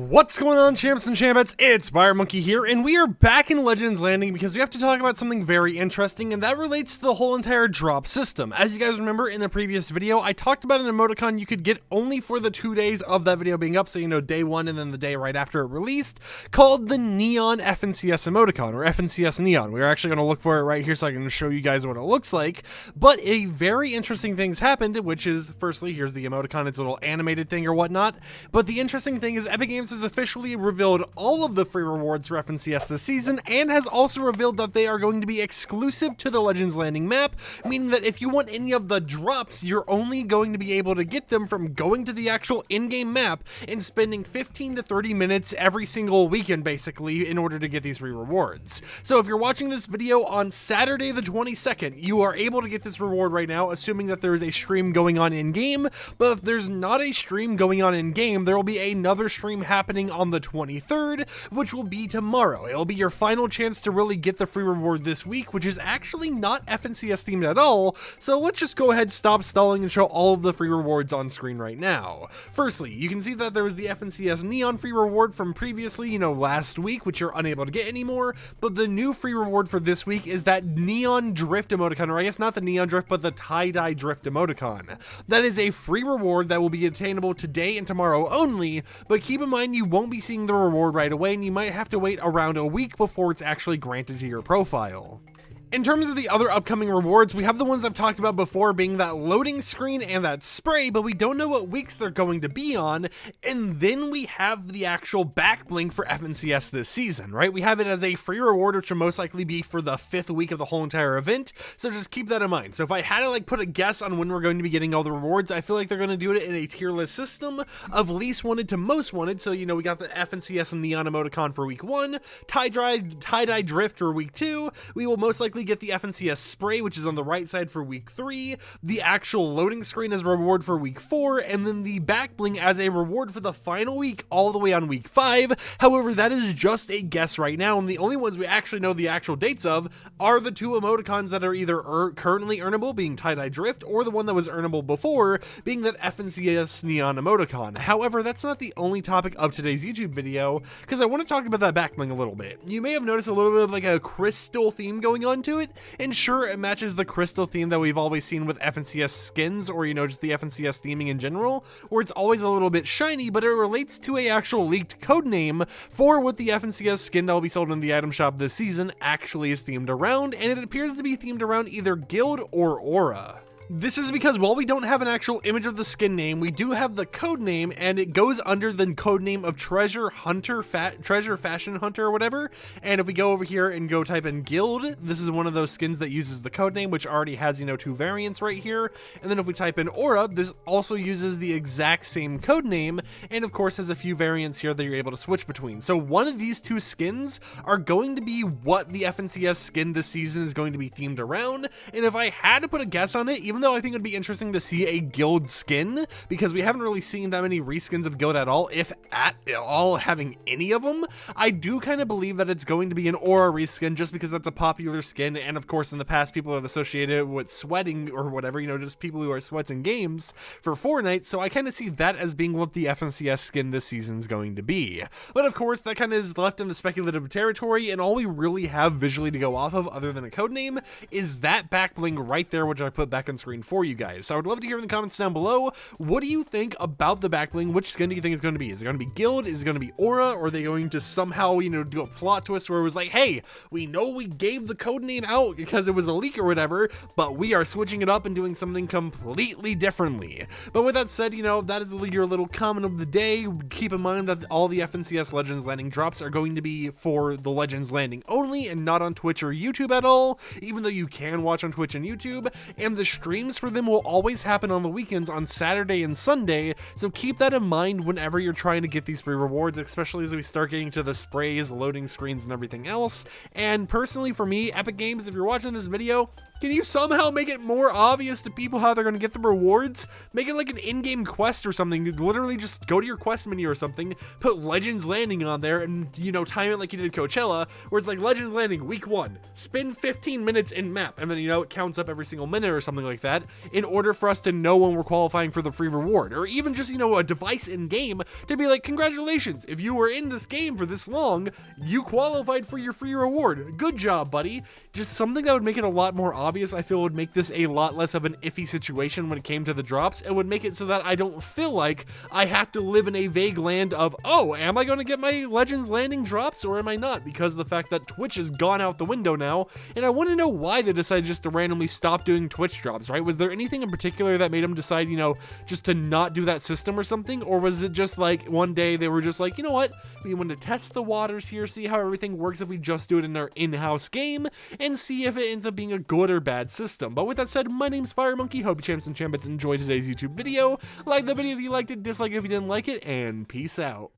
What's going on, champs and champettes? It's FireMonkey here, and we are back in Legends Landing because we have to talk about something very interesting, and that relates to the whole entire drop system. As you guys remember in the previous video, I talked about an emoticon you could get only for the 2 days of that video being up, so you know, day one and then the day right after it released, called the Neon FNCS emoticon, or FNCS Neon. We're actually going to look for it right here so I can show you guys what it looks like, but a very interesting thing's happened, which is, firstly, here's the emoticon, it's a little animated thing or whatnot, but the interesting thing is Epic Games has officially revealed all of the free rewards for FNCS this season, and has also revealed that they are going to be exclusive to the Legends Landing map, meaning that if you want any of the drops, you're only going to be able to get them from going to the actual in-game map and spending 15 to 30 minutes every single weekend, basically, in order to get these free rewards. So if you're watching this video on Saturday the 22nd, you are able to get this reward right now, assuming that there is a stream going on in-game, but if there's not a stream going on in-game, there will be another stream happening on the 23rd, which will be tomorrow. It'll be your final chance to really get the free reward this week, which is actually not FNCS themed at all, so let's just go ahead, stop stalling, and show all of the free rewards on screen right now. Firstly, you can see that there was the FNCS Neon free reward from previously, last week, which you're unable to get anymore, but the new free reward for this week is that Neon Drift emoticon, or I guess not the Neon Drift, but the tie-dye Drift emoticon. That is a free reward that will be attainable today and tomorrow only, but keep in mind you won't be seeing the reward right away, and you might have to wait around a week before it's actually granted to your profile. In terms of the other upcoming rewards, we have the ones I've talked about before, being that loading screen and that spray, but we don't know what weeks they're going to be on, and then we have the actual back bling for FNCS this season, right? We have it as a free reward, which will most likely be for the 5th week of the whole entire event, so just keep that in mind. So if I had to put a guess on when we're going to be getting all the rewards, I feel like they're going to do it in a tier list system of least wanted to most wanted. So, we got the FNCS and Neon emoticon for week 1, tie-dye drift for week 2, we will most likely get the FNCS spray, which is on the right side, for week 3, the actual loading screen as a reward for week 4, and then the back bling as a reward for the final week all the way on week 5. However, that is just a guess right now, and the only ones we actually know the actual dates of are the 2 emoticons that are either currently earnable, being tie-dye drift, or the one that was earnable before, being that FNCS Neon emoticon. However, that's not the only topic of today's YouTube video, because I want to talk about that back bling a little bit. You may have noticed a little bit of a crystal theme going on to it, and sure, it matches the crystal theme that we've always seen with FNCS skins, or just the FNCS theming in general, where it's always a little bit shiny, but it relates to a actual leaked code name for what the FNCS skin that will be sold in the item shop this season actually is themed around, and it appears to be themed around either Guild or Aura. This is because while we don't have an actual image of the skin name, we do have the code name, and it goes under the code name of Treasure Fashion Hunter or whatever. And if we go over here and go type in Guild, this is one of those skins that uses the code name, which already has, 2 variants right here. And then if we type in Aura, this also uses the exact same code name, and of course has a few variants here that you're able to switch between. So one of these 2 skins are going to be what the FNCS skin this season is going to be themed around. And if I had to put a guess on it, even though I think it'd be interesting to see a Guild skin, because we haven't really seen that many reskins of Guild at all, if at all having any of them, I do kind of believe that it's going to be an Aura reskin, just because that's a popular skin, and of course in the past people have associated it with sweating or whatever, just people who are sweats in games for Fortnite, so I kind of see that as being what the FNCS skin this season is going to be. But of course that kind of is left in the speculative territory, and all we really have visually to go off of other than a code name is that back bling right there, which I put back on screen for you guys. So I would love to hear in the comments down below, what do you think about the back bling? Which skin do you think is going to be? Is it going to be Guild? Is it going to be Aura? Or are they going to somehow, do a plot twist where it was like, hey, we know we gave the code name out because it was a leak or whatever, but we are switching it up and doing something completely differently. But with that said, that is your little comment of the day. Keep in mind that all the FNCS Legends Landing drops are going to be for the Legends Landing only and not on Twitch or YouTube at all, even though you can watch on Twitch and YouTube, and the streams for them will always happen on the weekends on Saturday and Sunday, so keep that in mind whenever you're trying to get these free rewards, especially as we start getting to the sprays, loading screens, and everything else. And personally for me, Epic Games, if you're watching this video, Can you somehow make it more obvious to people how they're going to get the rewards? Make it like an in-game quest or something. You'd literally just go to your quest menu or something, put Legends Landing on there, and, you know, time it like you did Coachella, where it's like Legends Landing week 1, spend 15 minutes in map, and then, you know, it counts up every single minute or something like that in order for us to know when we're qualifying for the free reward. Or even just, you know, a device in-game to be like, congratulations, if you were in this game for this long, you qualified for your free reward. Good job, buddy. Just something that would make it a lot more obvious, I feel would make this a lot less of an iffy situation when it came to the drops. It would make it so that I don't feel like I have to live in a vague land of, oh, am I going to get my Legends Landing drops or am I not? Because of the fact that Twitch has gone out the window now, and I want to know why they decided just to randomly stop doing Twitch drops, right? Was there anything in particular that made them decide, you know, just to not do that system or something? Or was it just like one day they were just like, you know what, we want to test the waters here, see how everything works if we just do it in our in-house game, and see if it ends up being a good or bad system. But with that said, my name's FireMonkey. Hope you champs and champions enjoyed today's YouTube video. Like the video if you liked it, dislike it if you didn't like it, and peace out.